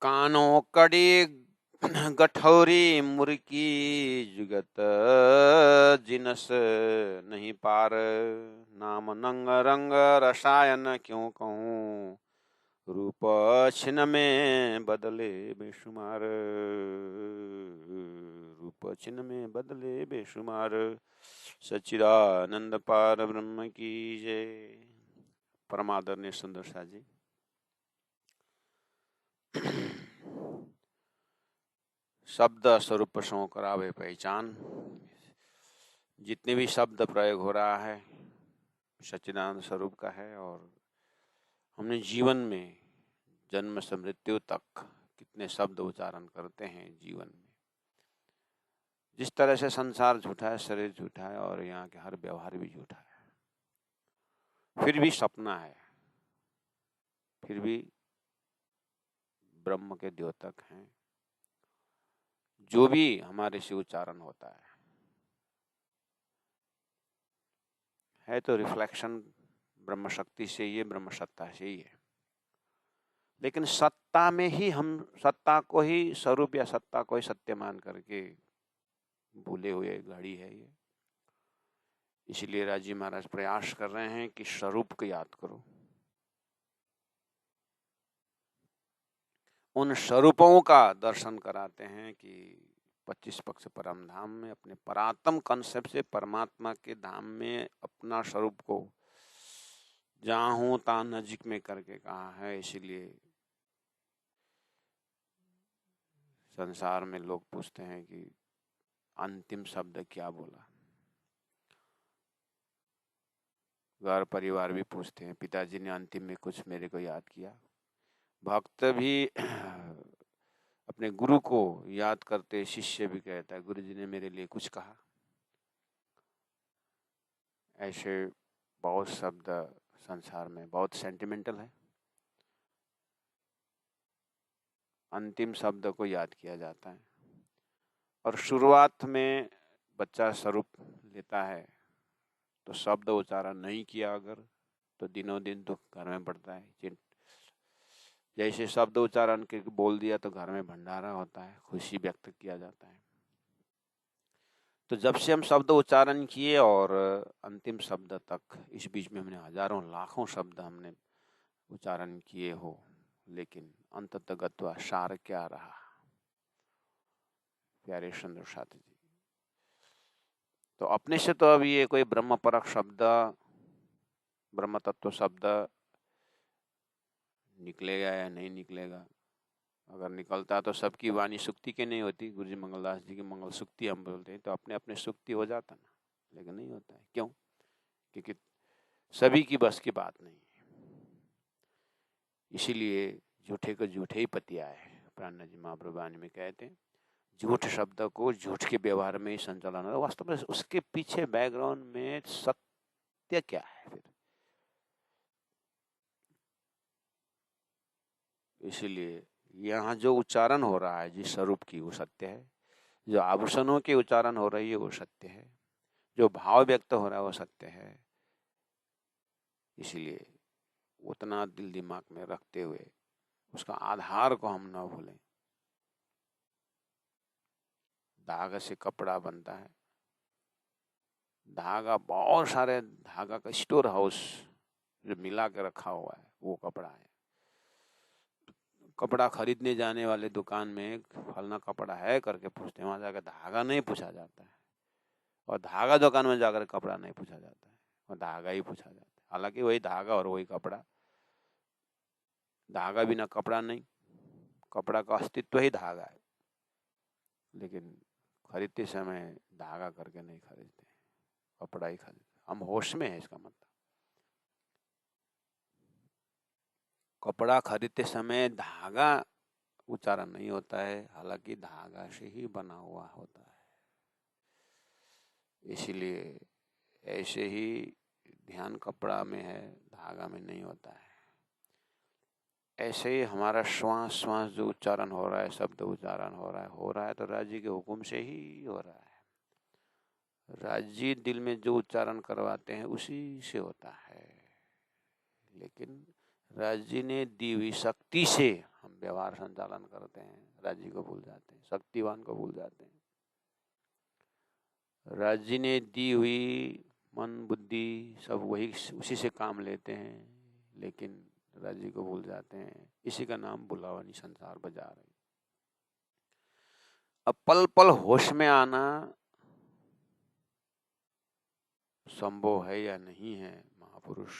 कानों कड़ी गठौरी मुर्की जुगत जिनस नहीं पार। नाम नंग रंग रसायन क्यों कहूँ, रूप छिन में बदले बेशुमार। रूप छिन में बदले बेशुमार। सच्चिदानंद पार ब्रह्म की जय। परमादरणीय सुंदर शाह जी, शब्द स्वरूप सो करावे पहचान। जितने भी शब्द प्रयोग हो रहा है सच्चिदानंद स्वरूप का है, और हमने जीवन में जन्म से मृत्यु तक कितने शब्द उच्चारण करते हैं जीवन में। जिस तरह से संसार झूठा है, शरीर झूठा है, और यहाँ के हर व्यवहार भी झूठा है, फिर भी सपना है, फिर भी ब्रह्म के द्योतक हैं। जो भी हमारे से उच्चारण होता है तो रिफ्लेक्शन ब्रह्म शक्ति से ही है, ब्रह्म सत्ता से ही है। लेकिन सत्ता में ही हम सत्ता को ही स्वरूप या सत्ता को ही सत्य मान करके भूले हुए घड़ी है ये। इसलिए राजी महाराज प्रयास कर रहे हैं कि स्वरूप को याद करो। उन स्वरूपों का दर्शन कराते हैं कि 25 पक्ष परम धाम में अपने परात्म कंसेप्ट से परमात्मा के धाम में अपना स्वरूप को जहां हूं तहां नजीक में करके कहा है। इसलिए संसार में लोग पूछते हैं कि अंतिम शब्द क्या बोला। घर परिवार भी पूछते हैं, पिताजी ने अंतिम में कुछ मेरे को याद किया। भक्त भी अपने गुरु को याद करते, शिष्य भी कहता है गुरु जी ने मेरे लिए कुछ कहा। ऐसे बहुत शब्द संसार में बहुत सेंटिमेंटल है। अंतिम शब्द को याद किया जाता है, और शुरुआत में बच्चा स्वरूप लेता है तो शब्द उच्चारण नहीं किया अगर, तो दिनों दिन दुख घर में बढ़ता है। जैसे शब्द उच्चारण के बोल दिया तो घर में भंडारा होता है, खुशी व्यक्त किया जाता है। तो जब से हम शब्द उच्चारण किए और अंतिम शब्द तक, इस बीच में हमने हजारों लाखों शब्द हमने उच्चारण किए हो, लेकिन अंततः गत्वा सार क्या रहा। प्यारे सुंदर साथी जी, तो अपने से तो अब ये कोई ब्रह्म परक शब्द, ब्रह्म तत्व शब्द निकलेगा या नहीं निकलेगा। अगर निकलता तो सबकी वाणी सुक्ति के नहीं होती। गुरु जी मंगलदास जी की मंगल सुक्ति हम बोलते हैं, तो अपने अपने सुक्ति हो जाता ना, लेकिन नहीं होता है। क्यों? क्योंकि सभी की बस की बात नहीं है। इसीलिए झूठे को झूठे ही पतिया है। प्राण जी महाप्रभु वाणी में कहते हैं झूठ शब्द को झूठ के व्यवहार में ही संचालन है। वास्तव में उसके पीछे बैकग्राउंड में सत्य क्या है फिर। इसीलिए यहाँ जो उच्चारण हो रहा है जिस स्वरूप की, वो सत्य है। जो आभूषणों की उच्चारण हो रही है वो सत्य है। जो भाव व्यक्त हो रहा है वो सत्य है। इसलिए उतना दिल दिमाग में रखते हुए उसका आधार को हम न भूलें। धागा से कपड़ा बनता है। धागा बहुत सारे धागा का स्टोर हाउस जो मिला के रखा हुआ है वो कपड़ा है। कपड़ा खरीदने जाने वाले दुकान में फलना कपड़ा है करके पूछते हैं, वहां जाकर धागा नहीं पूछा जाता है, और धागा दुकान में जाकर कपड़ा नहीं पूछा जाता है, और धागा ही पूछा जाता है। हालांकि वही धागा और वही कपड़ा। धागा बिना कपड़ा नहीं, कपड़ा का अस्तित्व ही धागा है। लेकिन खरीदते समय धागा करके नहीं खरीदते, कपड़ा ही खरीदते। हम होश में है, इसका मतलब कपड़ा खरीदते समय धागा उच्चारण नहीं होता है, हालांकि धागा से ही बना हुआ होता है। इसीलिए ऐसे ही ध्यान कपड़ा में है, धागा में नहीं होता है। ऐसे ही हमारा श्वास श्वास जो उच्चारण हो रहा है, शब्द उच्चारण हो रहा है तो राज्य के हुक्म से ही हो रहा है। राज्य दिल में जो उच्चारण करवाते हैं उसी से होता है। लेकिन राज्य ने दी हुई शक्ति से हम व्यवहार संचालन करते हैं, राज्य को भूल जाते हैं, शक्तिवान को भूल जाते हैं। राज्य ने दी हुई मन बुद्धि सब वही उसी से काम लेते हैं, लेकिन राज्य को भूल जाते हैं। इसी का नाम भुलावनी संसार बाजार है। अब पल पल होश में आना संभव है या नहीं है, महापुरुष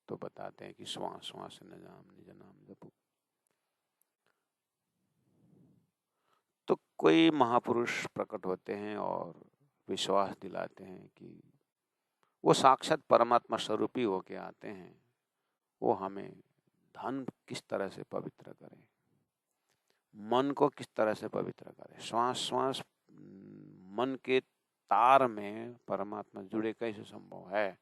तो बताते हैं कि श्वास श्वास निज नाम जपो। तो कोई महापुरुष प्रकट होते हैं और विश्वास दिलाते हैं कि वो साक्षात परमात्मा स्वरूप ही होके आते हैं। वो हमें धन किस तरह से पवित्र करें, मन को किस तरह से पवित्र करें, श्वास श्वास मन के तार में परमात्मा जुड़े कैसे संभव है।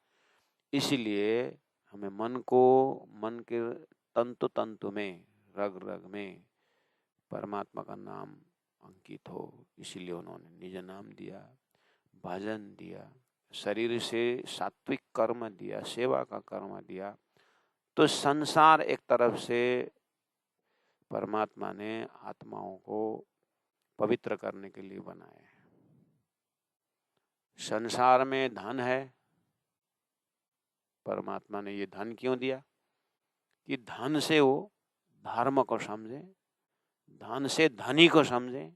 इसीलिए हमें मन के तंतु तंतु में, रग रग में परमात्मा का नाम अंकित हो। इसीलिए उन्होंने निज नाम दिया, भजन दिया, शरीर से सात्विक कर्म दिया, सेवा का कर्म दिया। तो संसार एक तरफ से परमात्मा ने आत्माओं को पवित्र करने के लिए बनाया है। संसार में धन है, परमात्मा ने ये धन क्यों दिया कि धन से वो धर्म को समझे, धन से धनी को समझे।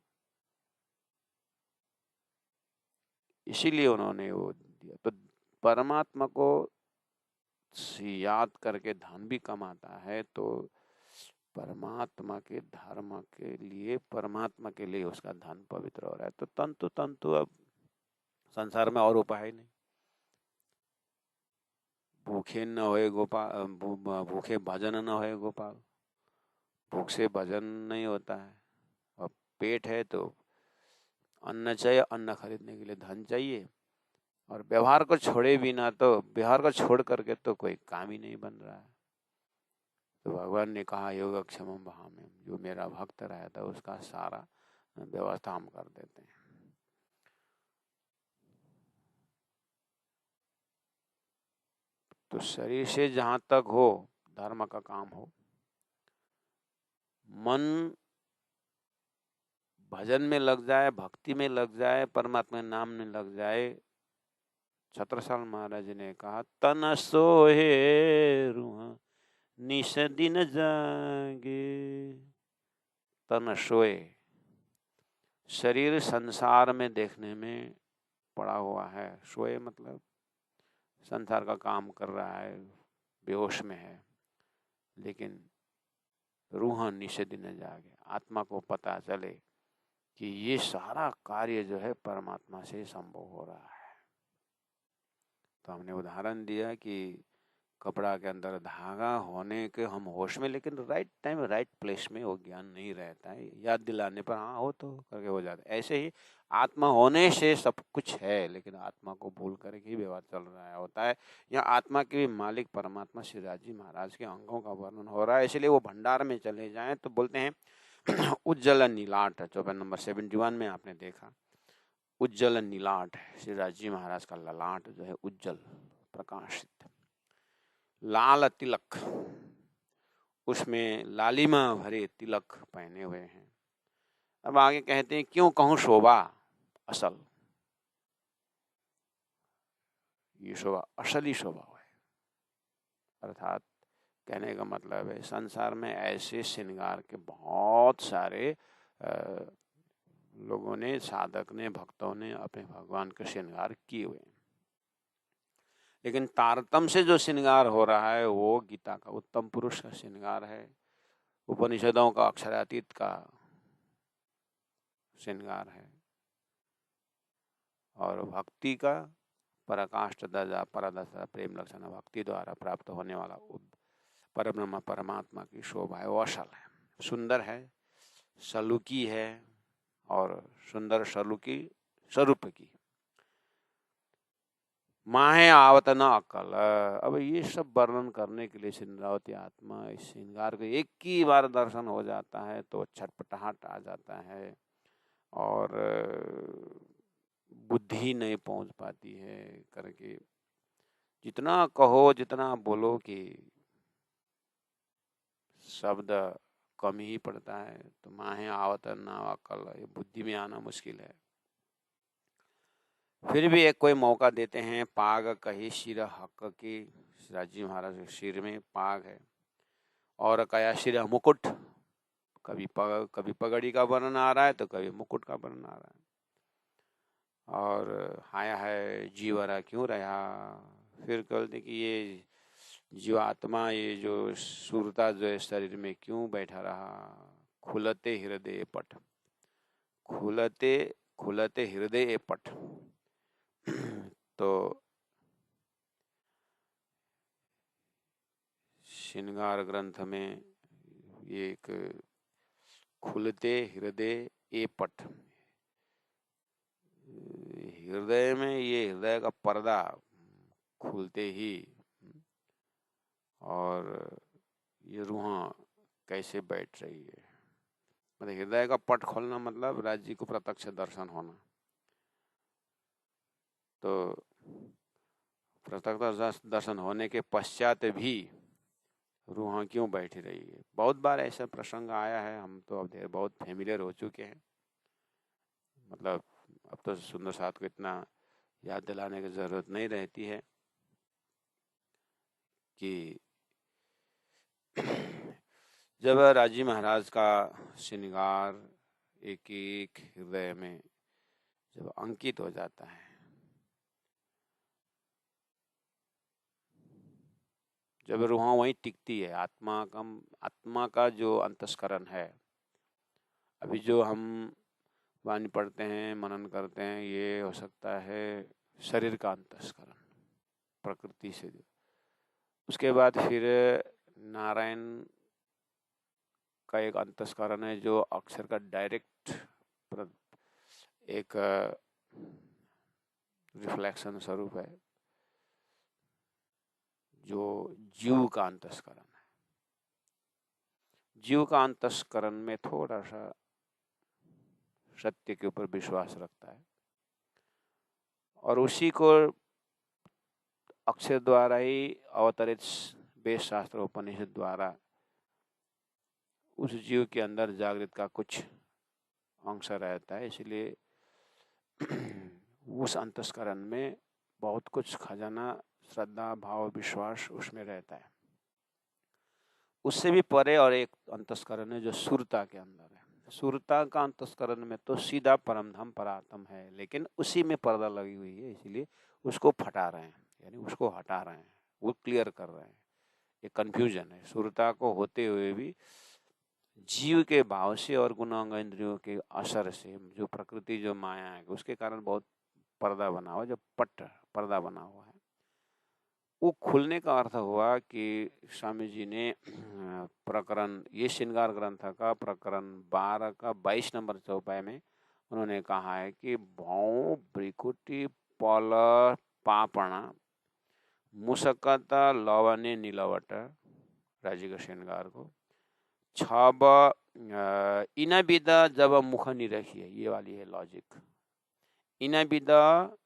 इसीलिए उन्होंने वो दिया। तो परमात्मा को याद करके धन भी कमाता है तो परमात्मा के धर्म के लिए, परमात्मा के लिए उसका धन पवित्र हो रहा है। तो तंतु तंतु अब संसार में और उपाय नहीं। भूखे न होए गोपाल, भूखे भजन न होए गोपाल। भूख से भजन नहीं होता है। और पेट है तो अन्न चाहिए, अन्न खरीदने के लिए धन चाहिए। और व्यवहार को छोड़े बिना तो, व्यवहार को छोड़ करके तो कोई काम ही नहीं बन रहा है। तो भगवान ने कहा योगक्षेमं वहाम्यहम्, जो मेरा भक्त रहता है उसका सारा व्यवस्था हम कर देते हैं। तो शरीर से जहां तक हो धर्म का काम हो, मन भजन में लग जाए, भक्ति में लग जाए, परमात्मा के नाम में लग जाए। छत्रसाल महाराज ने कहा तन सोहे रूह निस दिन जागे। तन सोए, शरीर संसार में देखने में पड़ा हुआ है। सोए मतलब संसार का काम कर रहा है, बेहोश में है। लेकिन रूह निस दिन जागे, आत्मा को पता चले कि ये सारा कार्य जो है परमात्मा से संभव हो रहा है। तो हमने उदाहरण दिया कि कपड़ा के अंदर धागा होने के हम होश में, लेकिन राइट टाइम राइट प्लेस में वो ज्ञान नहीं रहता है। याद दिलाने पर हाँ हो तो करके हो जाता है। ऐसे ही आत्मा होने से सब कुछ है, लेकिन आत्मा को भूल करके ही व्यवहार चल रहा है होता है। यहाँ आत्मा के भी मालिक परमात्मा श्री राजी महाराज के अंगों का वर्णन हो रहा है। इसलिए वो भंडार में चले जाएं तो बोलते हैं उज्जवल नीलाट। चौपाई नंबर 71 में आपने देखा उज्जवल नीलाट है। श्री राजी महाराज का ललाट जो है उज्जवल प्रकाशित, लाल तिलक, उसमें लालिमा भरे तिलक पहने हुए हैं। अब आगे कहते हैं क्यों कहूं शोभा असल, ये शोभा असली शोभा है। अर्थात कहने का मतलब है संसार में ऐसे श्रृंगार के बहुत सारे लोगों ने, साधक ने, भक्तों ने अपने भगवान के श्रृंगार किए हुए हैं। लेकिन तारतम से जो श्रृंगार हो रहा है वो गीता का उत्तम पुरुष का श्रृंगार है, उपनिषदों का अक्षरातीत का श्रृंगार है, और भक्ति का पराकाष्ठ दशा परदशा प्रेम लक्षण भक्ति द्वारा प्राप्त होने वाला परब्रह्म परमात्मा की शोभा है। वो असल है, सुंदर है, सलूकी है और सुंदर सलूकी स्वरूप की। माहे आवत न अकल। अब ये सब वर्णन करने के लिए सिंद्रावती आत्मा इस श्रृंगार को एक ही बार दर्शन हो जाता है तो छटपटाहट आ जाता है और बुद्धि नहीं पहुंच पाती है करके जितना कहो जितना बोलो कि शब्द कम ही पड़ता है, तो माहे आवत नावा कल, ये बुद्धि में आना मुश्किल है। फिर भी एक कोई मौका देते हैं। पाग कही शिर हक की, राजी महाराज के शिर में पाग है, और कया शिर मुकुट, कभी पगड़ी का वर्णन आ रहा है तो कभी मुकुट का वर्णन आ रहा है। और हाया है जीवरा क्यों रहा, फिर कहते कि ये जीवात्मा, ये जो सुरता जो है शरीर में क्यों बैठा रहा। खुलते हृदय पट, खुलते खुलते हृदय पट। तो श्रृंगार ग्रंथ में ये एक खुलते हृदय ए पट, हृदय में ये हृदय का पर्दा खुलते ही, और ये रूहां कैसे बैठ रही है। मतलब हृदय का पट खोलना मतलब राज्य को प्रत्यक्ष दर्शन होना। तो प्रत्यक्ष दर्शन होने के पश्चात भी रूहां क्यों बैठी रही है। बहुत बार ऐसा प्रसंग आया है, हम तो अब बहुत फेमिलियर हो चुके हैं। मतलब अब तो सुंदर साथ को इतना याद दिलाने की जरूरत नहीं रहती है कि जब राजी महाराज का श्रृंगार एक एक हृदय में जब अंकित हो जाता है, जब रूहां वहीं टिकती है, आत्मा का जो अंतस्करण है, अभी जो हम वाणी पढ़ते हैं, मनन करते हैं, ये हो सकता है शरीर का अंतस्करण प्रकृति से। उसके बाद फिर नारायण का एक अंतस्करण है जो अक्षर का डायरेक्ट एक रिफ्लेक्शन स्वरूप है, जो जीव का अंतस्करण है। जीव का अंतस्करण में थोड़ा सा सत्य के ऊपर विश्वास रखता है, और उसी को अक्षर द्वारा ही अवतरित वेद शास्त्र उपनिषद द्वारा उस जीव के अंदर जागृत का कुछ अंश रहता है। इसलिए उस अंतस्करण में बहुत कुछ खजाना, श्रद्धा, भाव, विश्वास उसमें रहता है। उससे भी परे और एक अंतस्करण है जो सुरता के अंदर है। सुरता का अंतस्करण में तो सीधा परमधाम परात्म है, लेकिन उसी में पर्दा लगी हुई है, इसलिए उसको फटा रहे हैं, यानी उसको हटा रहे हैं, वो क्लियर कर रहे हैं। ये कंफ्यूजन है। सुरता को होते हुए भी जीव के भाव से और गुणांग इंद्रियों के असर से जो प्रकृति, जो माया है, उसके कारण बहुत पर्दा बना हुआ, जो पर्दा बना हुआ है, वो खुलने का अर्थ हुआ कि स्वामी जी ने प्रकरण, ये श्रृंगार ग्रंथ का प्रकरण 12 का 22 नंबर चौपाई में उन्होंने कहा है कि भौ भ्रिकुटी पल पापणा मुसकत लवने नीलवट, राज्य का श्रृंगार को छब इन विदा जब मुख निरखिए, ये वाली है लॉजिक। इन विदा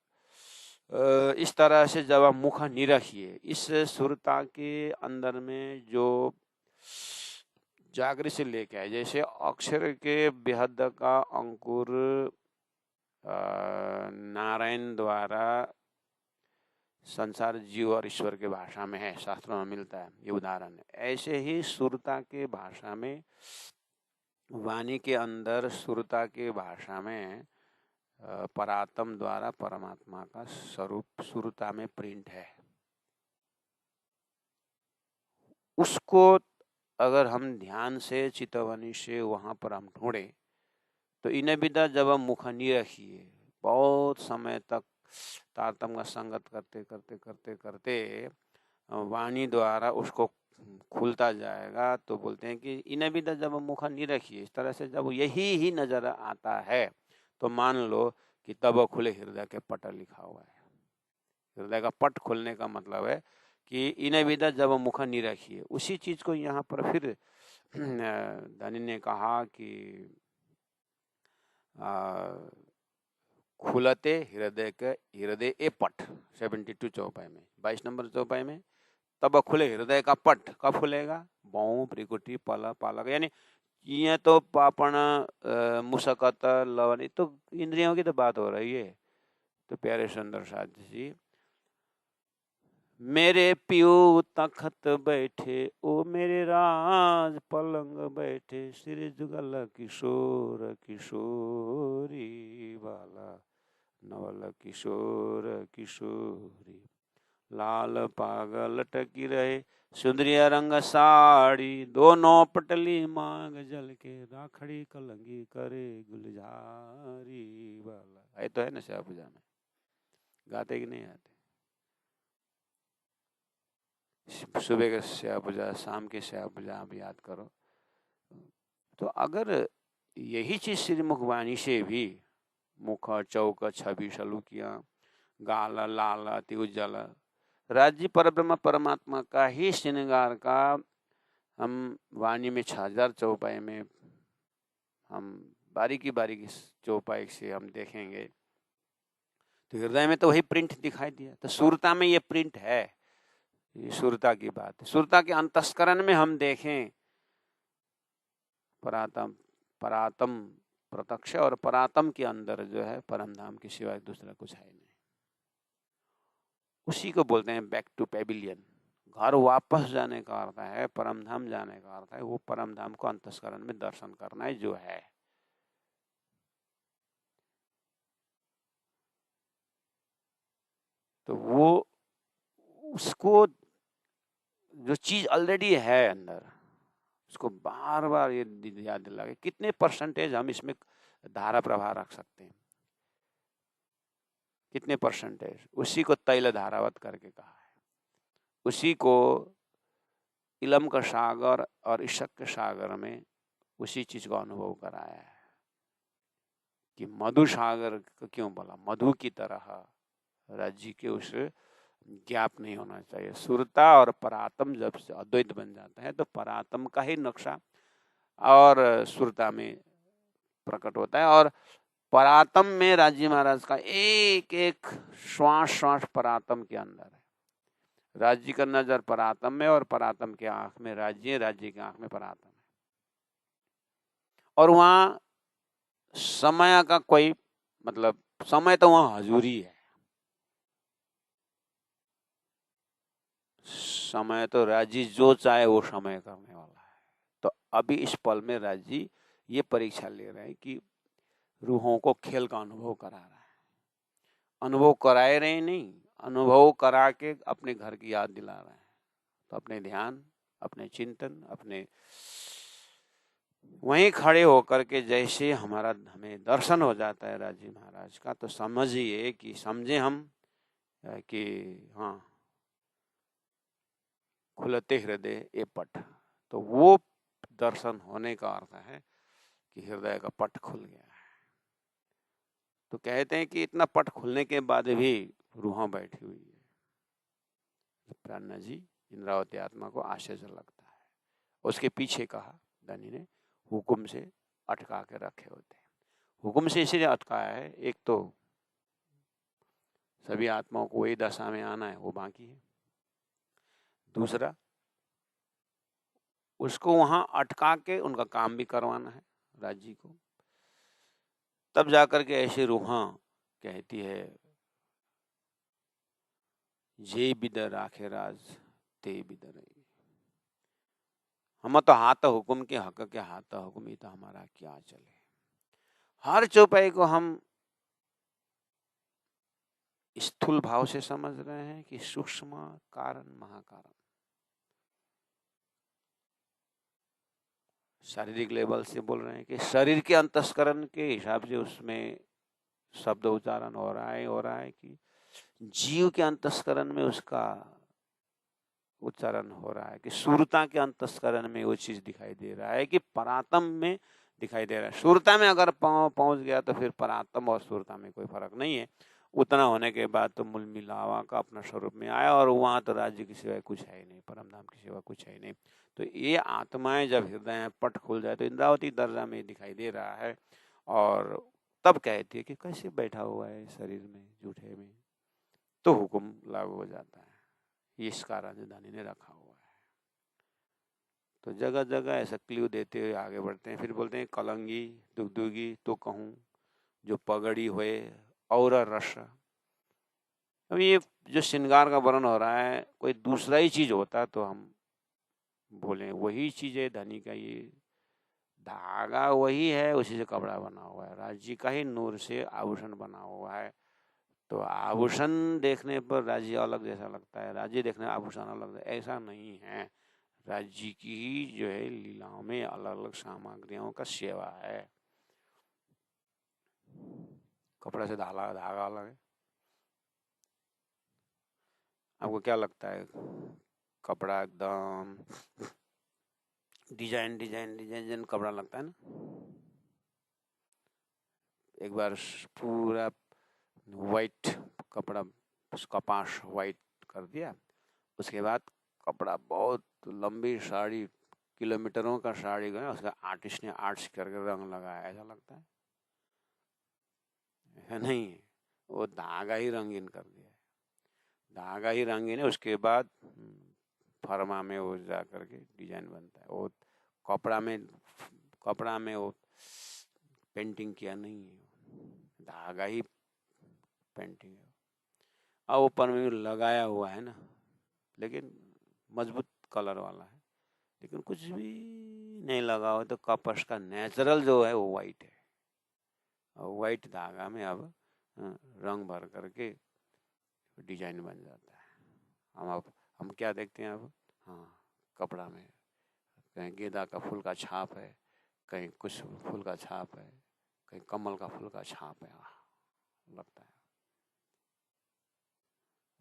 इस तरह से जब मुख निरखिए, इस सुरता के अंदर में जो जागृत से लेके आए, जैसे अक्षर के बेहद का अंकुर नारायण द्वारा संसार, जीव और ईश्वर के भाषा में है, शास्त्रों में मिलता है, ये उदाहरण है। ऐसे ही सुरता के भाषा में, वाणी के अंदर सुरता के भाषा में परात्म द्वारा परमात्मा का स्वरूप सुरता में प्रिंट है। उसको अगर हम ध्यान से, चितवनी से वहां पर हम ढूंढे, तो इन्हें विदा जब हम मुख निरखिए, बहुत समय तक तारतम्य का संगत करते करते करते करते वाणी द्वारा उसको खुलता जाएगा। तो बोलते हैं कि इन्हें विदा जब मुख निरखिए, इस तरह से जब यही ही नजर आता है, तो मान लो कि तब खुले हृदय के पट लिखा हुआ है। हृदय का पट खुलने का मतलब है कि इन्हें विदा जब मुख निरखिए। उसी चीज को यहाँ पर फिर धनी ने कहा कि खुलते हृदय के हृदय ए पट 72 चौपाई में, 22 नंबर चौपाई में तब खुले हृदय का पट कब खुलेगा? बहु प्रिकुटी पल पालक, यानी ये तो पापण मुसकत लवनी, तो इंद्रियों की तो बात हो रही है। तो प्यारे सुंदर साथ जी, मेरे पियो तखत बैठे ओ मेरे राज पलंग बैठे, श्री जुगल किशोर किशोरी वाला नवल किशोर किशोरी, लाल पागल टकी रहे सुंदरिया रंग साड़ी, दोनों पटली मांग जल के, राखड़ी कलंगी करे गुलजारी वाला। ये तो है ना श्याम पूजा में, गाते कि नहीं आते? सुबह के श्याम पूजा, शाम के श्याम पूजा आप याद करो। तो अगर यही चीज श्रीमुख वाणी से भी, मुख चौक छवि सलूकिया गाल लाल अति उज्जवल, राज्य परब्रह्म परमात्मा का ही श्रृंगार का हम वाणी में 6000 चौपाई में हम बारीकी बारीकी चौपाई से हम देखेंगे, तो हृदय में तो वही प्रिंट दिखाई दिया। तो सुरता में ये प्रिंट है, ये सुरता की बात है। सुरता के अंतस्करण में हम देखें परातम परातम प्रत्यक्ष, और परातम के अंदर जो है परम धाम के सिवाय दूसरा कुछ है नहीं। उसी को बोलते हैं बैक टू पेविलियन। घर वापस जाने का अर्थ है, परम धाम जाने का अर्थ है, वो परम धाम को अंतस्करण में दर्शन करना है जो है। तो वो उसको जो चीज ऑलरेडी है अंदर, उसको बार बार ये याद दिला के कितने परसेंटेज हम इसमें धारा प्रवाह रख सकते हैं, कितने परसेंटेज, उसी को तैल धारावत करके कहा है। उसी को इलम का सागर और इशक के सागर में उसी चीज का अनुभव कराया है कि मधु सागर क्यों बोला, मधु की तरह राज्य के उस ज्ञाप नहीं होना चाहिए। सुरता और परातम जब से अद्वैत बन जाता है तो परातम का ही नक्शा और सुरता में प्रकट होता है, और परातम में राज्य महाराज का एक एक श्वास श्वास परातम के अंदर है। राज्य का नजर परातम में, और परातम के आंख में राज्य, राज्य की आंख में परातम है। और वहां समय का कोई मतलब, समय तो वहां हजूरी है, समय तो राजी जो चाहे वो समय करने वाला है। तो अभी इस पल में राजी ये परीक्षा ले रहे हैं कि रूहों को खेल का अनुभव करा रहा है। अनुभव कराए रहे नहीं, अनुभव करा के अपने घर की याद दिला रहे हैं। तो अपने ध्यान, अपने चिंतन, अपने वहीं खड़े होकर के जैसे हमें दर्शन हो जाता है राजी महाराज का, तो समझिए कि समझे हम कि हाँ, खुलते हृदय ए पट। तो वो दर्शन होने का अर्थ है कि हृदय का पट खुल गया है। तो कहते हैं कि इतना पट खुलने के बाद भी रूहां बैठी हुई है। प्राणनाथ जी इंद्रावती आत्मा को आश्चर्य लगता है। उसके पीछे कहा दानी ने, हुक्म से अटका के रखे होते हैं। हुक्म से इसलिए अटकाया है, एक तो सभी आत्माओं को वही दशा में आना है, वो बाकी है। दूसरा, उसको वहां अटका के उनका काम भी करवाना है राज्य को। तब जाकर के ऐसे रूहां कहती है, जे बिद राखे राज ते बिद रही। हम तो हाथ हुक्म के हक के हाथ हुक्म ही तो हमारा क्या चले। हर चौपाई को हम स्थूल भाव से समझ रहे हैं कि सूक्ष्म कारण महाकारण, शारीरिक लेवल से बोल रहे हैं कि शरीर के अंतस्करण के हिसाब से उसमें शब्द उच्चारण हो रहा है कि जीव के अंतस्करण में उसका उच्चारण हो रहा है, कि सूरता के अंतस्करण में वो चीज दिखाई दे रहा है, कि परातम में दिखाई दे रहा है। सूरता में अगर पहुंच गया तो फिर परातम और सूरता में कोई फर्क नहीं है। उतना होने के बाद तो मूल मिलावा का अपना स्वरूप में आया, और वहां तो राज्य की सिवाय कुछ है ही नहीं, परम धाम की सिवा कुछ है ही नहीं। तो ये आत्माएं जब हृदय में पट खुल जाए तो इंद्रावती दर्जा में दिखाई दे रहा है। और तब कहती है कि कैसे बैठा हुआ है शरीर में, जूठे में, तो हुक्म लागू हो जाता है। इस कारण राजधानी ने रखा हुआ है। तो जगह जगह ऐसा क्ल्यू देते हुए आगे बढ़ते हैं। फिर बोलते हैं कलंगी दुगदुगी तो कहूँ जो पगड़ी हुए और रस। अब ये जो श्रृंगार का वर्णन हो रहा है, कोई दूसरा ही चीज होता तो हम बोले वही चीज है धनी का, ये धागा वही है, उसी से कपड़ा बना हुआ है, राज्य का ही नूर से आभूषण बना हुआ है। तो आभूषण देखने पर राज्य अलग जैसा लगता है, राज्य देखने आभूषण अलग, ऐसा नहीं है। राज्य की ही जो है लीलाओं में अलग अलग सामग्रियों का सेवा है। कपड़ा से धागा अलग है। आपको क्या लगता है, कपड़ा एकदम डिजाइन कपड़ा लगता है ना। एक बार पूरा वाइट कपड़ा, कपास वाइट कर दिया, उसके बाद कपड़ा बहुत लंबी साड़ी, किलोमीटरों का साड़ी गया, उसका आर्टिस्ट ने आर्ट्स करके रंग लगाया, ऐसा लगता है नहीं, वो धागा ही रंगीन कर दिया है। धागा ही रंगीन है, उसके बाद फरमा में वो जा करके डिजाइन बनता है। वो कपड़ा में वो पेंटिंग किया नहीं है, धागा ही पेंटिंग है। अब ऊपर में लगाया हुआ है ना, लेकिन मजबूत कलर वाला है, लेकिन कुछ भी नहीं लगा हो। तो कपास का नेचुरल जो है वो वाइट है, और वाइट धागा में अब रंग भर करके डिजाइन बन जाता है। हम क्या देखते हैं अब, हाँ, कपड़ा में कहीं गेंदा का फूल का छाप है, कहीं कुछ फूल का छाप है, कहीं कमल का फूल का छाप है, लगता है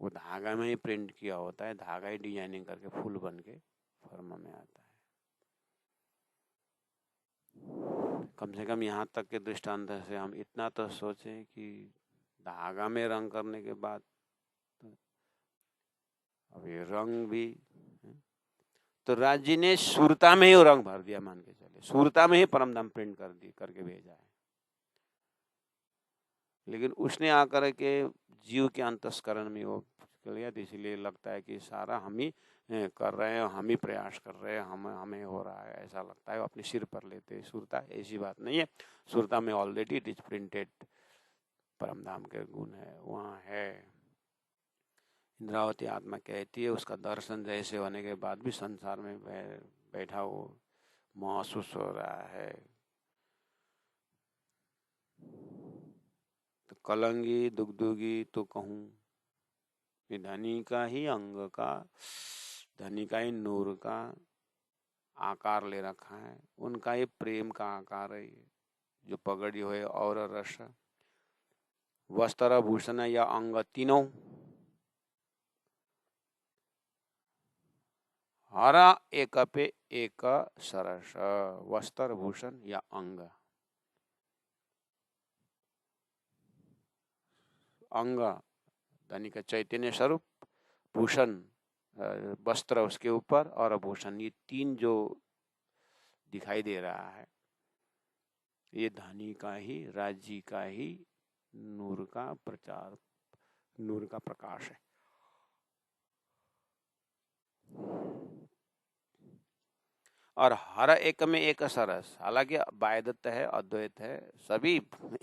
वो धागा में ही प्रिंट किया होता है, धागा ही डिजाइनिंग करके फूल बन के फॉर्म में आता है। कम से कम यहाँ तक के दृष्टांत से हम इतना तो सोचें कि धागा में रंग करने के बाद अब ये रंग भी, तो राज्य ने सुरता में ही रंग भर दिया, मान के चले सुरता में ही परमधाम प्रिंट कर दी करके भेजा है। लेकिन उसने आकर के जीव के अंतस्करण में वो लिया, तो इसलिए लगता है कि सारा हम ही कर रहे हैं, हम ही प्रयास कर रहे हैं, हमें हो रहा है, ऐसा लगता है। अपने सिर पर लेते हैं सुरता, ऐसी बात नहीं है। सुरता में ऑलरेडी इट इज प्रिंटेड, परमधाम के गुण है, वहाँ है। इंद्रावती आत्मा कहती है उसका दर्शन जैसे होने के बाद भी संसार में बैठा वो महसूस हो रहा है। तो कलंगी दुगदुगी तो कहूँ, ये धनी का ही अंग का, धनी का ही नूर का आकार ले रखा है, उनका ही प्रेम का आकार है ये, जो पगड़ी हुए और रस, वस्त्र भूषण या अंग तीनों, हरा एक पे एक सरस, वस्त्र भूषण या अंग, अंग धनी का चैतन्य स्वरूप, भूषण वस्त्र उसके ऊपर, और भूषण, ये तीन जो दिखाई दे रहा है, ये धनी का ही, राज्य का ही नूर का प्रचार, नूर का प्रकाश है। और हर एक में एक सरस, हालांकि वायदत्त है, अद्वैत है, सभी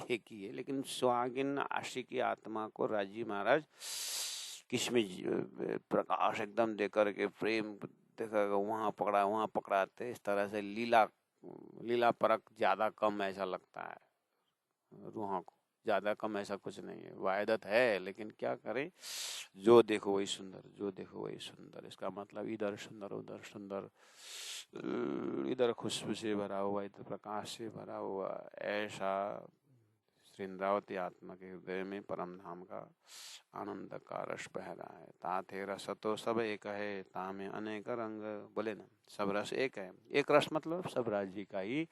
एक ही है, लेकिन स्वागिन आशिकी आत्मा को राजी महाराज किसमें प्रकाश एकदम देकर के प्रेम देकर वहाँ पकड़ाते, इस तरह से लीला परक ज्यादा कम ऐसा लगता है रूहों को, ज्यादा कम ऐसा कुछ नहीं है। वायदत है, लेकिन क्या करें, जो देखो वही सुंदर, जो देखो वही सुंदर। इसका मतलब इधर सुंदर, उधर सुंदर, इधर खुशबू से भरा हुआ, इधर प्रकाश से भरा हुआ, ऐसा श्री इंद्रावती आत्मा के हृदय में परम धाम का आनंद का रस बह रहा है। ताथे रस तो सब एक है, तामे अनेक रंग, बोले ना, सब रस एक है। एक रस मतलब सब राज्य का ही,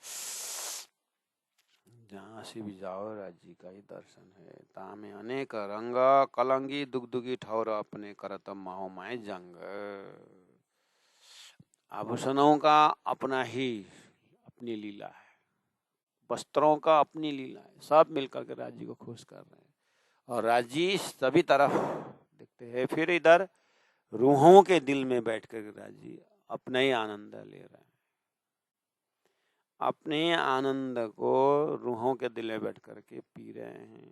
जहाँ से भी जाओ राज्य का ही दर्शन है। तामे अनेक रंग, कलंगी दुगदुगी ठौर अपने करत महो माय जंग। आभूषणों का अपना ही अपनी लीला है, वस्त्रों का अपनी लीला है, सब मिलकर के राज्य को खुश कर रहे हैं, और राज्य सभी तरफ दिखते हैं। फिर इधर रूहों के दिल में बैठ कर राजी अपना ही आनंद ले रहा है। अपने आनंद को रूहों के दिल में बैठ करके पी रहे हैं,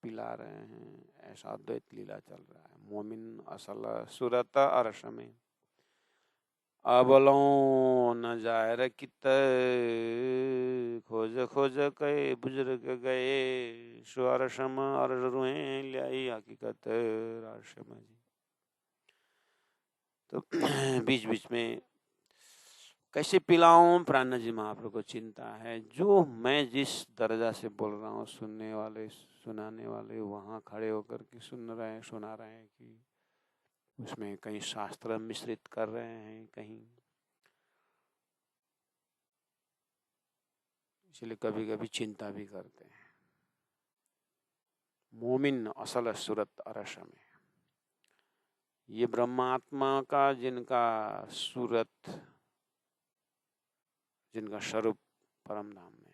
पिला रहे हैं। ऐसा अद्वैत लीला चल रहा है। मोमिन असल सूरत अरश में अबलों न जायर कित खोज खोज कई बुजुर्ग गए स्वरशम अर्ज रुए ल्याई हकीकत राशम जी। तो बीच बीच में कैसे पिलाऊं प्राण जी महाप्रभु को चिंता है। जो मैं जिस दर्जा से बोल रहा हूँ सुनने वाले सुनाने वाले वहां खड़े होकर के सुन रहे हैं, सुना रहे हैं कि उसमें कहीं शास्त्र मिश्रित कर रहे हैं कहीं। इसलिए कभी कभी चिंता भी करते हैं। मोमिन असल सूरत अरश में, ये ब्रह्मात्मा का जिनका सूरत, जिनका स्वरूप परम धाम में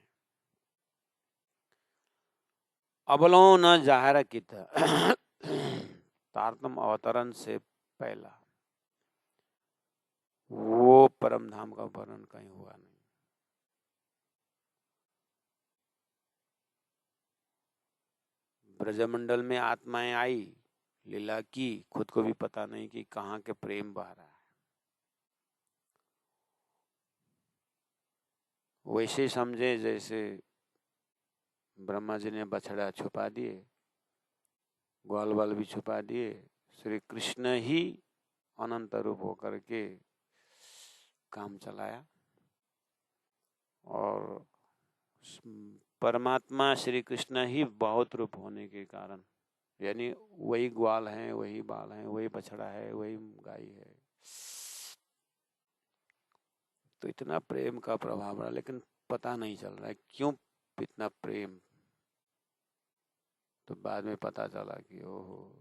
अबलों न जाहिर कित तारतम अवतरण से पहला वो परम धाम का वर्णन कहीं हुआ नहीं। ब्रजमंडल में आत्माएं आई, लीला की, खुद को भी पता नहीं कि कहाँ के प्रेम बह रहा है। वैसे समझे जैसे ब्रह्मा जी ने बछड़ा छुपा दिए, ग्वाल बाल भी छुपा दिए, श्री कृष्ण ही अनंत रूप होकर के काम चलाया और परमात्मा श्री कृष्ण ही बहुत रूप होने के कारण, यानी वही ग्वाल है, वही बाल है, वही बछड़ा है, वही गाय है। तो इतना प्रेम का प्रभाव रहा, लेकिन पता नहीं चल रहा है क्यों इतना प्रेम। तो बाद में पता चला कि ओहो,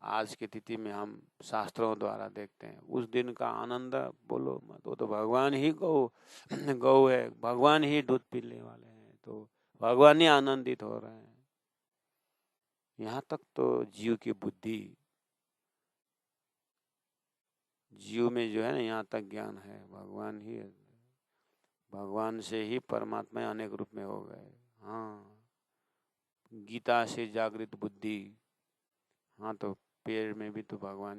आज की तिथि में हम शास्त्रों द्वारा देखते हैं उस दिन का आनंद बोलो मत। वो तो भगवान ही गौ है, भगवान ही दूध पीने वाले हैं, तो भगवान ही आनंदित हो रहे हैं। यहाँ तक तो जीव की बुद्धि, जीव में जो है ना, यहाँ तक ज्ञान है भगवान ही है। भगवान से ही परमात्मा अनेक रूप में हो गए। हाँ, गीता से जागृत बुद्धि। हाँ, तो पेड़ में भी तो भगवान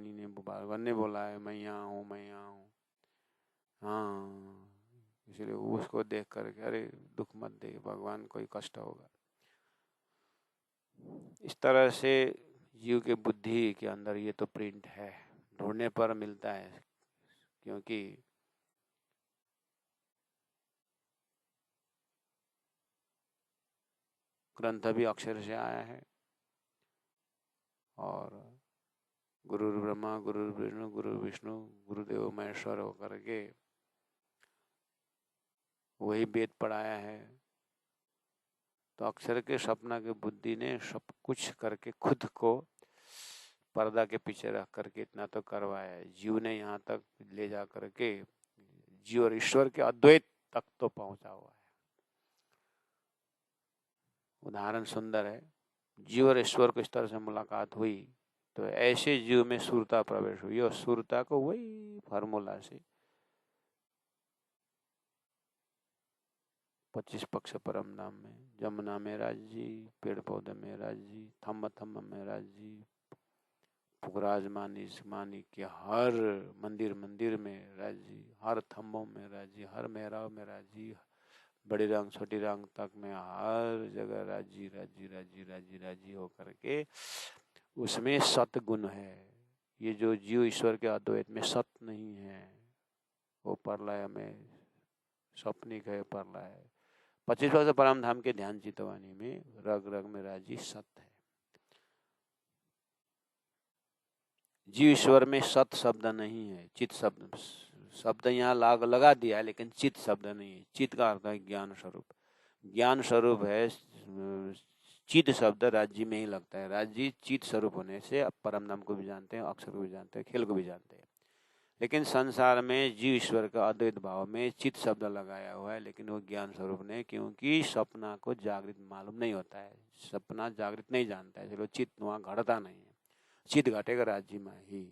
ने बोला है मैं यहाँ हूँ, मैं यहाँ हूँ। हाँ, इसलिए उसको देख करके अरे दुख मत दे, भगवान कोई कष्ट होगा। इस तरह से जीव के बुद्धि के अंदर ये तो प्रिंट है, ढूंढने पर मिलता है। क्योंकि ग्रंथ भी अक्षर से आया है और गुरु ब्रह्मा गुरु विष्णु गुरु विष्णु गुरुदेव महेश्वर होकर के वही वेद पढ़ाया है। तो अक्षर के सपना के बुद्धि ने सब कुछ करके खुद को पर्दा के पीछे रख करके इतना तो करवाया है। जीव ने यहाँ तक ले जा करके जीव और ईश्वर के अद्वैत तक तो पहुंचा हुआ है। उदाहरण सुंदर है। जीव और ईश्वर को इस तरह से मुलाकात हुई तो ऐसे जीव में सूरता प्रवेश हुई और सूरता को वही फार्मूला से 25 पक्ष परम धाम में जमुना में राज जी, पेड़ पौधे में राज जी, थम्ब थम्ब में राज जी, पुखराज मानी के हर मंदिर मंदिर में राज जी, हर थम्बों में राज जी, हर मेहराब में राज जी, बड़ी रंग छोटी रंग तक में हर जगह राजी राजी राजी राजी राजी होकर के उसमें सतगुण है। ये जो जीव ईश्वर के अद्वैत में सत नहीं है, वो परलय में स्वप्निक है। परलय 25 वर्ष परम धाम के ध्यान चितवानी में रग रग में राजी सत है। जीव ईश्वर में सत शब्द नहीं है, चित शब्द यहाँ लगा दिया है, लेकिन चित शब्द नहीं है। चित का अर्थ है ज्ञान स्वरूप। ज्ञान स्वरूप है। चित शब्द राज्य में ही लगता है। राज्य चित स्वरूप होने से अब परम धाम को भी जानते हैं, अक्षर को भी जानते हैं, खेल को भी जानते हैं। लेकिन संसार में जीव ईश्वर का अद्वैत भाव में चित शब्द लगाया हुआ है, लेकिन वो ज्ञान स्वरूप नहीं, क्योंकि सपना को जागृत मालूम नहीं होता है। सपना जागृत नहीं जानता है, चलो चित वहाँ घटता नहीं है। चित घटेगा राज्य में ही।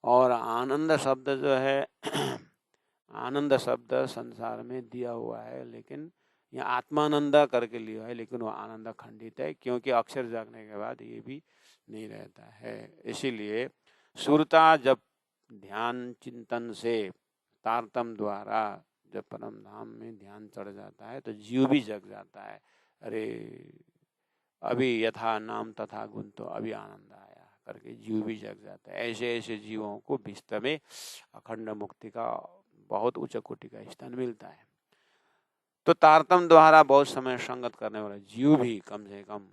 और आनंद शब्द जो है आनंद शब्द संसार में दिया हुआ है, लेकिन यहाँ आत्मानंद करके लिया है, लेकिन वो आनंद खंडित है, क्योंकि अक्षर जागने के बाद ये भी नहीं रहता है। इसीलिए सुरता जब ध्यान चिंतन से तारतम द्वारा जब परम धाम में ध्यान चढ़ जाता है तो जीव भी जग जाता है। अरे अभी यथा नाम तथा गुण, तो अभी आनंद आया करके जीव भी जग जाता है। ऐसे ऐसे जीवों को विश्व में अखंड मुक्ति का बहुत उच्च कोटि का स्थान मिलता है। तो तारतम द्वारा बहुत समय संगत करने वाला जीव भी कम से कम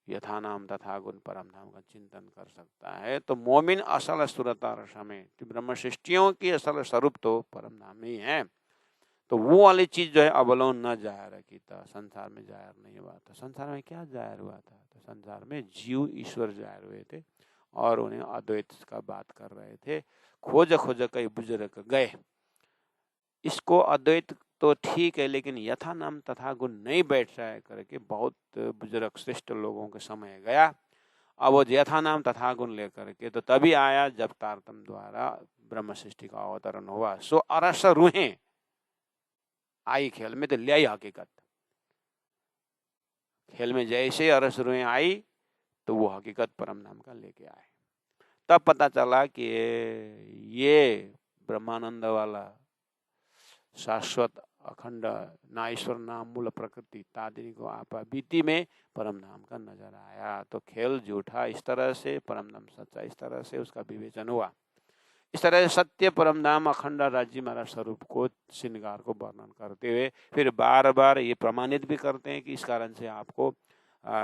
यथा नाम तथा गुण परम धाम का चिंतन कर सकता है। तो मोमिन असल सुरता रस में, ब्रह्म सृष्टियों की असल स्वरूप तो परम धाम ही है। तो वो वाली चीज जो है अवलोन न जाहिर की था, संसार में जाहिर नहीं हुआ था। संसार में क्या जाहिर हुआ था? तो संसार में जीव ईश्वर जाहिर हुए थे और उन्हें अद्वैत का बात कर रहे थे। खोज खोज कई बुजुर्ग गए। इसको अद्वैत तो ठीक है, लेकिन यथा नाम तथा गुण नहीं बैठ रहा है करके बहुत बुजुर्ग श्रेष्ठ लोगों के समय गया। अब वो यथा नाम तथा गुण लेकर के तो तभी आया जब तारतम द्वारा ब्रह्म सृष्टि का अवतरण हुआ। सो अरस रूहें आई खेल में, तो ले आई हकीकत। खेल में जैसे अरस रूहें आई तो वो हकीकत परम नाम का लेके आए। तब पता चला कि ये ब्रह्मानंद वाला शाश्वत अखंड ना ईश्वर नाम मूल प्रकृति तादिनी को आपा बीती में परम नाम का नजर आया। तो खेल झूठा इस तरह से, परम नाम सच्चा इस तरह से उसका विवेचन हुआ। इस तरह से सत्य परम नाम अखंड राज्य महाराज स्वरूप को श्रृंगार को वर्णन करते हुए फिर बार बार ये प्रमाणित भी करते हैं कि इस कारण से आपको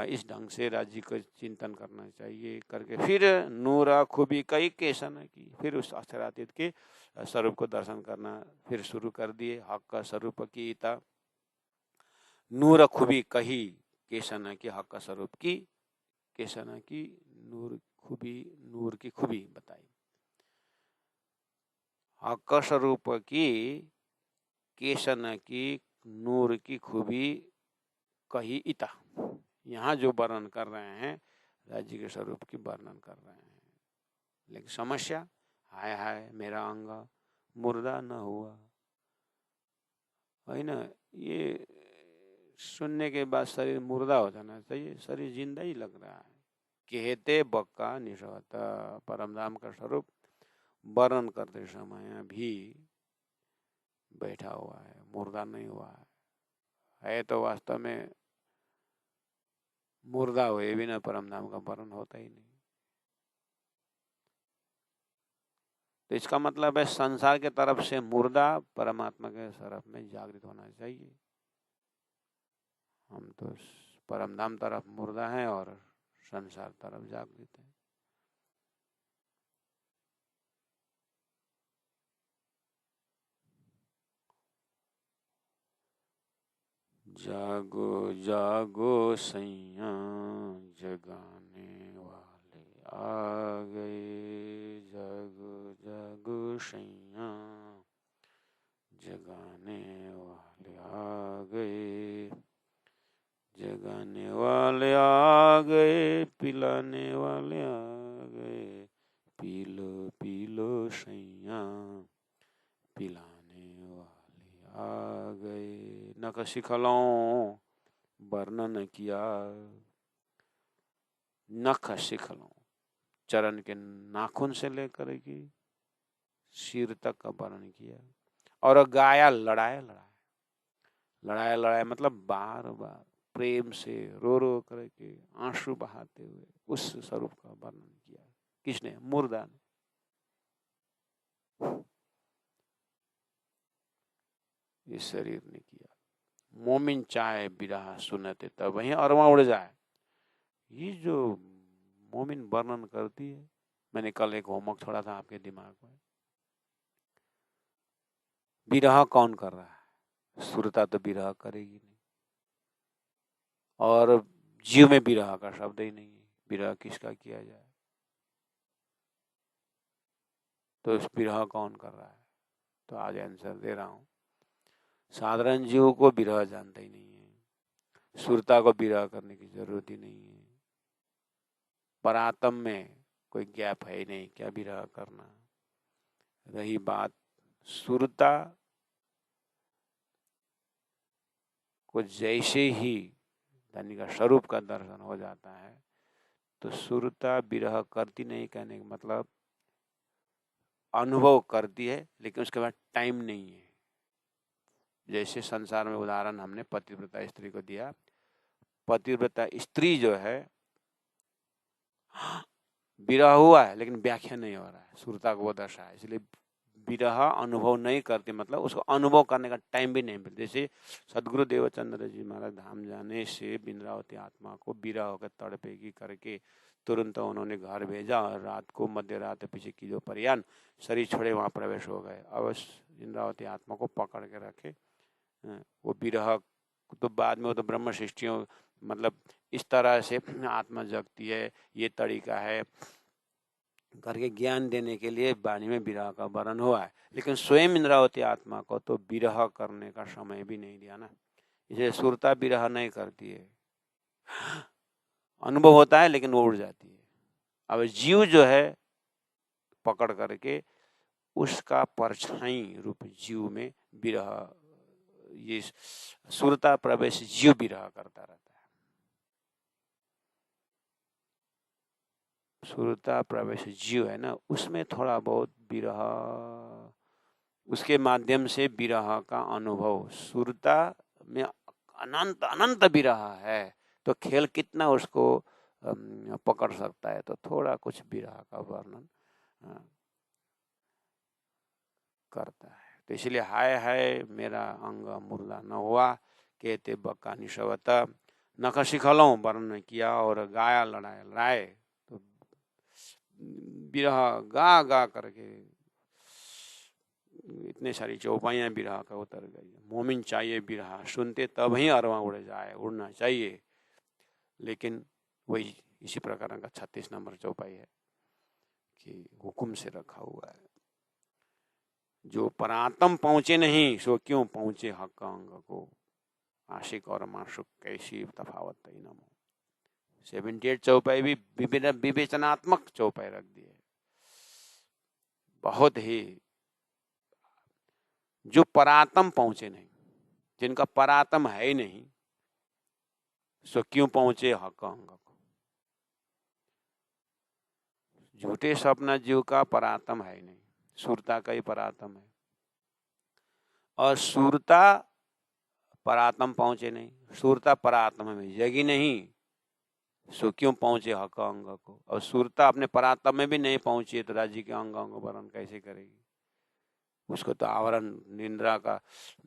इस ढंग से राज्य का चिंतन करना चाहिए करके फिर नूरा खूबी कई केसन की, फिर उस अक्षरातीत के स्वरूप को दर्शन करना फिर शुरू कर दिए। हक का स्वरूप की था नूर खूबी कही केसन की, हक का स्वरूप की केसन की नूर खूबी, नूर की खूबी बताई। हक स्वरूप की केसन की नूर की खूबी कही इता। यहाँ जो वर्णन कर रहे हैं राज्य के स्वरूप की वर्णन कर रहे हैं, लेकिन समस्या हाय हाय मेरा अंग मुर्दा न हुआ है ना। ये सुनने के बाद शरीर मुर्दा हो जाना चाहिए, शरीर जिंदा ही लग रहा है। कहते बक्का निशवत, परमधाम का स्वरूप वर्णन करते समय भी बैठा हुआ है, मुर्दा नहीं हुआ है तो वास्तव में मुर्दा हुए बिना परम धाम का वर्णन होता ही नहीं। तो इसका मतलब है संसार के तरफ से मुर्दा परमात्मा के तरफ में जागृत होना चाहिए। हम तो परम धाम तरफ मुर्दा हैं और संसार तरफ जागृत है। जागो जागो सैया जगाने वाले आ गए, जागो जागो सैया जगाने वाले आ गए, जगाने वाले आ गए, पिलाने वाले आ गए, पी लो सैया पिलाने वाले आ गए। नख शिखलों वर्णन किया, नख शिखलों चरण के नाखून से लेकर के सिर तक का वर्णन किया। और गाया लड़ाया लड़ाया, लड़ाया लड़ाया मतलब बार बार प्रेम से रो रो करके आंसू बहाते हुए उस स्वरूप का वर्णन किया। किसने? मुर्दा ने। इस शरीर ने किया। मोमिन चाहे बिरहा सुनते तब वहीं अरवा उड़ जाए। ये जो मोमिन वर्णन करती है, मैंने कल एक होमवर्क छोड़ा था आपके दिमाग में। बिरहा कौन कर रहा है? सुरता तो बिरहा करेगी नहीं, और जीव में बिरहा का शब्द ही नहीं है। बिरहा किसका किया जाए? तो इस बिरहा कौन कर रहा है? तो आज आंसर दे रहा हूं। साधारण जीव को बिरहा जानता ही नहीं है, सुरता को बिरहा करने की जरूरत ही नहीं है। परातम में कोई गैप है ही नहीं, क्या विरह करना। रही बात सुरता को जैसे ही धनी का स्वरूप का दर्शन हो जाता है तो सुरता विरह करती नहीं, कहने का मतलब अनुभव करती है लेकिन उसके बाद टाइम नहीं है। जैसे संसार में उदाहरण हमने पतिव्रता स्त्री को दिया, पतिव्रता स्त्री जो है विरह हुआ है लेकिन व्याख्या नहीं हो रहा है, सुरता को वो दशा है, इसलिए विरह अनुभव नहीं करती, मतलब उसको अनुभव करने का टाइम भी नहीं मिलता। जैसे सदगुरु देवचंद्र जी महाराज धाम जाने से बिंद्रावती आत्मा को विरह होकर तड़पेगी करके तुरंत उन्होंने घर भेजा और रात को मध्य रात पीछे की जो परियान शरीर छोड़े वहाँ प्रवेश हो गए। अब इंद्रावती आत्मा को पकड़ के रखे, वो विरह तो बाद में वो तो ब्रह्म सृष्टियों मतलब इस तरह से आत्मा जगती है, ये तरीका है करके ज्ञान देने के लिए वाणी में विरह का वर्णन हुआ है। लेकिन स्वयं इंद्रावती आत्मा को तो विरह करने का समय भी नहीं दिया ना, इसलिए सुरता विरह नहीं करती है, अनुभव होता है लेकिन वो उड़ जाती है। अब जीव जो है पकड़ करके उसका परछाई रूप जीव में विरह, ये सुरता प्रवेश जीव विरह करता रहता है। सुरता प्रवेश जीव है ना, उसमें थोड़ा बहुत विरह, उसके माध्यम से विरह का अनुभव, सुरता में अनंत अनंत विरह है तो खेल कितना उसको पकड़ सकता है, तो थोड़ा कुछ विरह का वर्णन करता है। तो इसलिए हाय हाय मेरा अंग मुर्दा न हुआ, कहते बक्का निशवत, नख शिखलों वर्णन किया और गाया लड़ाए लड़ाए, तो विरह गा गा करके इतने सारी चौपाइयाँ विरह का उतर गई। मोमिन चाहिए विरह, सुनते तब ही अरवा उड़ जाए, उड़ना चाहिए। लेकिन वही इसी प्रकार का 36 नंबर चौपाई है कि हुक्म से रखा हुआ है, जो परात्म पहुंचे नहीं सो क्यों पहुंचे हक अंग को, आशिक और माशुक कैसी तफावत तई न हो। 78 चौपाई भी विवेचनात्मक चौपाई रख दी है, बहुत ही, जो परात्म पहुंचे नहीं, जिनका परात्म है ही नहीं, सो क्यों पहुंचे हक अंग को। झूठे स्वप्न जीव का परात्म है ही नहीं, सुरता का ही परात्म है, और सुरता परात्म पहुंचे नहीं, सुरता परात्म में जगी नहीं, सो क्यों पहुंचे हक अंग को। और सुरता अपने परात्म में भी नहीं पहुंची है तो राज्य के अंगों को वर्णन कैसे करेगी। उसको तो आवरण, निंद्रा का,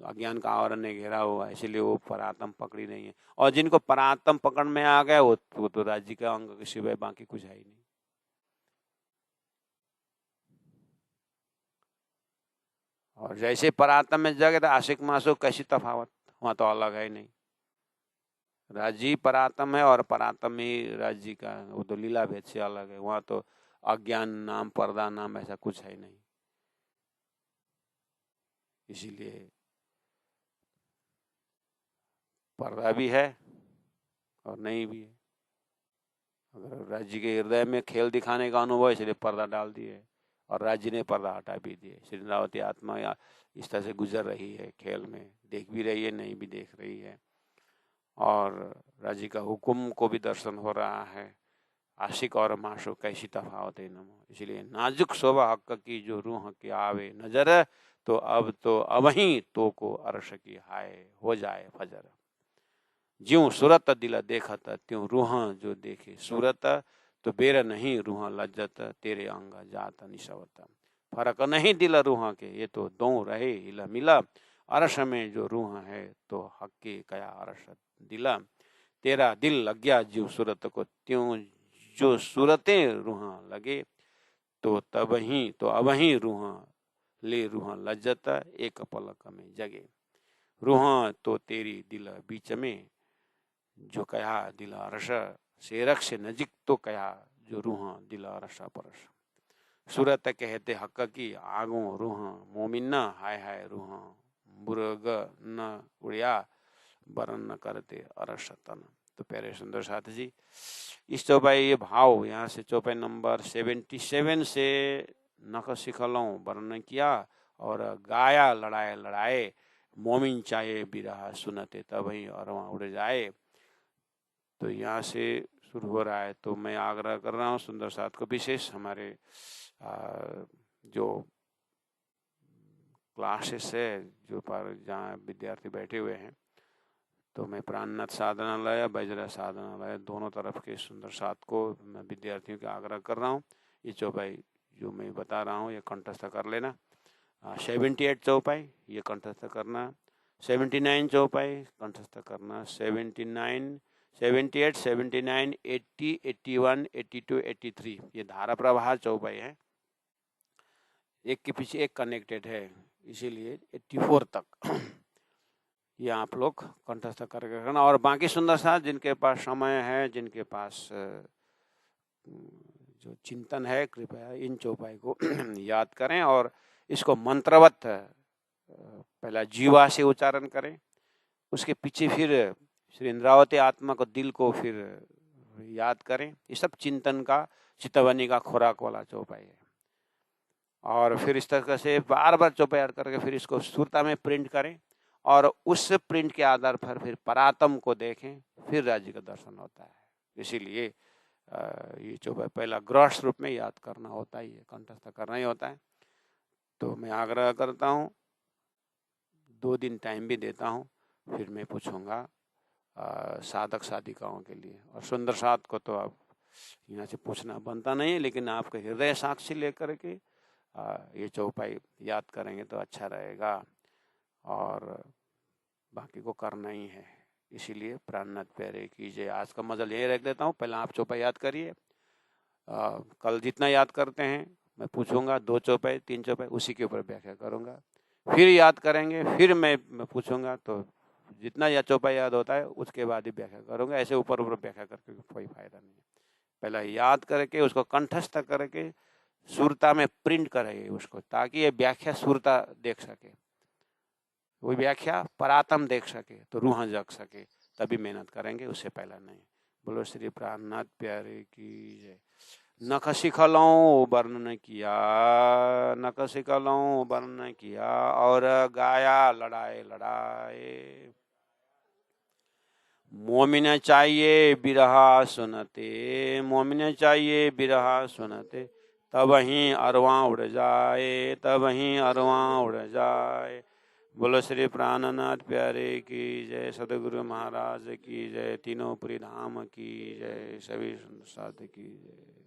अज्ञान का आवरण ने घेरा हुआ है, इसलिए वो परात्म पकड़ी नहीं है। और जिनको परात्म पकड़ में आ गया वो तो राज्य के अंग के सिवाय बाकी कुछ है ही नहीं। और जैसे परात्म में जगे तो आशिक मासुक कैसी तफावत, वहां तो अलग है ही नहीं। राज्य परात्म है और परात्म ही राज्य का, वो तो लीला भेद से अलग है। वहां तो अज्ञान नाम पर्दा नाम ऐसा कुछ है नहीं। इसीलिए पर्दा भी है और नहीं भी है। अगर राज्य के हृदय में खेल दिखाने का अनुभव है इसलिए पर्दा डाल दिए, और राज्य ने पर्दा हटा भी दिए। श्री इंद्रावती आत्मा इस तरह से गुजर रही है, खेल में देख भी रही है, नहीं भी देख रही है, और राज्य का हुक्म को भी दर्शन हो रहा है। आशिक और माशूक कैसी तफावत है नमो। इसलिए नाजुक शोभा हक की जो रूह के आवे नजर, तो अब ही तो को अर्श की हाय हो जाए फजर। ज्यों सूरत दिल देखत त्यों रूह जो देखे सूरत, तो बेर नहीं रूह लज्जत तेरे अंग जात निशवत। फर्क नहीं दिल रूह के ये तो दो रहे हिला मिला, अरश में जो रूह है तो हक्के कया अरश दिला। तेरा दिल लग गया जीव सूरत को त्यों जो सूरतें रूह लगे, तो अब ही रूह ले रूह लज्जत एक पलक में जगे। रूह तो तेरी दिल बीच में जो कया दिल अरस, शेरक से नजीक तो कया जो रूह दिल अरस परस। सूरत कहते हक की आगो रूह मोमिन हाय हाय रूह बुर्ग न उड़िया, बरन न करते अरस तन। तो प्यारे सुंदर साथ जी, इस चौपाई ये भाव यहाँ से चौपाई नंबर 77 से नख शिखलों वर्णन किया और गाया लड़ाए लड़ाए मोमिन चाहे बिरहा सुनते तब ही अरवा उड़ जाए। तो यहाँ से शुरू हो रहा है। तो मैं आग्रह कर रहा हूँ सुंदर साथ को, विशेष हमारे जो क्लासेस है जो पर जहाँ विद्यार्थी बैठे हुए हैं, तो मैं प्राणनाथ साधनालय बैजरा साधनालय दोनों तरफ के सुंदर साथ को मैं विद्यार्थियों का आग्रह कर रहा हूँ, ये चौपाई जो मैं बता रहा हूँ ये कंठस्थ कर लेना। 78 चौपाई ये कंठस्थ करना, 79 चौपाई कंठस्थ करना, 79, 78, 79, 80, 81, 82, 83 ये धारा प्रवाह चौपाई है, एक के पीछे एक कनेक्टेड है, इसीलिए 84 तक ये आप लोग कंठस्थ करके करना। और बाकी सुंदर साथ जिनके पास समय है, जिनके पास जो चिंतन है, कृपया इन चौपाई को याद करें और इसको मंत्रवत पहला जीवा से उच्चारण करें, उसके पीछे फिर श्री इंद्रावती आत्मा को, दिल को फिर याद करें। ये सब चिंतन का, चितवनी का खुराक वाला चौपाई है। और फिर इस तरह से बार बार चौपाई याद करके फिर इसको सुरता में प्रिंट करें और उस प्रिंट के आधार पर फिर परातम को देखें, फिर राज्य का दर्शन होता है। इसीलिए ये चौपाई पहला ग्रॉस रूप में याद करना होता ही है, कंठस्थ करना ही होता है। तो मैं आग्रह करता हूँ, 2 दिन टाइम भी देता हूँ, फिर मैं पूछूंगा साधक साधिकाओं के लिए। और सुंदर साथ को तो आप यहाँ से पूछना बनता नहीं है, लेकिन आपके हृदय साक्षी लेकर के ये चौपाई याद करेंगे तो अच्छा रहेगा और बाकी को करना ही है। इसीलिए प्राणनाथ प्यारे कीजिए। आज का मजल यही रख देता हूँ, पहले आप चौपाई याद करिए, कल जितना याद करते हैं मैं पूछूंगा, 2 चौपाई 3 चौपाई उसी के ऊपर व्याख्या करूंगा, फिर याद करेंगे, फिर मैं पूछूंगा, तो जितना या चौपाई याद होता है उसके बाद ही व्याख्या करूंगा। ऐसे ऊपर ऊपर व्याख्या करके कोई फायदा नहीं है। पहला याद करके उसको कंठस्थ करके सुरता में प्रिंट करें उसको, ताकि ये व्याख्या सुरता देख सके, वो व्याख्या परातम देख सके, तो रूह जग सके, तभी मेहनत करेंगे, उससे पहला नहीं। बोलो श्री प्राणनाथ प्यारे की जय। नख शिखलों वर्णन किया, नख शिखलों वर्णन किया और गाया लड़ाए लड़ाए, मोमिन चाहिए बिरहा सुनते, मोमिन चाहिए बिरहा सुनते, तब ही अरवा उड़ जाए, तब ही अरवा उड़ जाए। बोलो श्री प्राणनाथ प्यारे की जय, सदगुरु महाराज की जय, तीनों पुरी धाम की जय, सभी साथ की जय।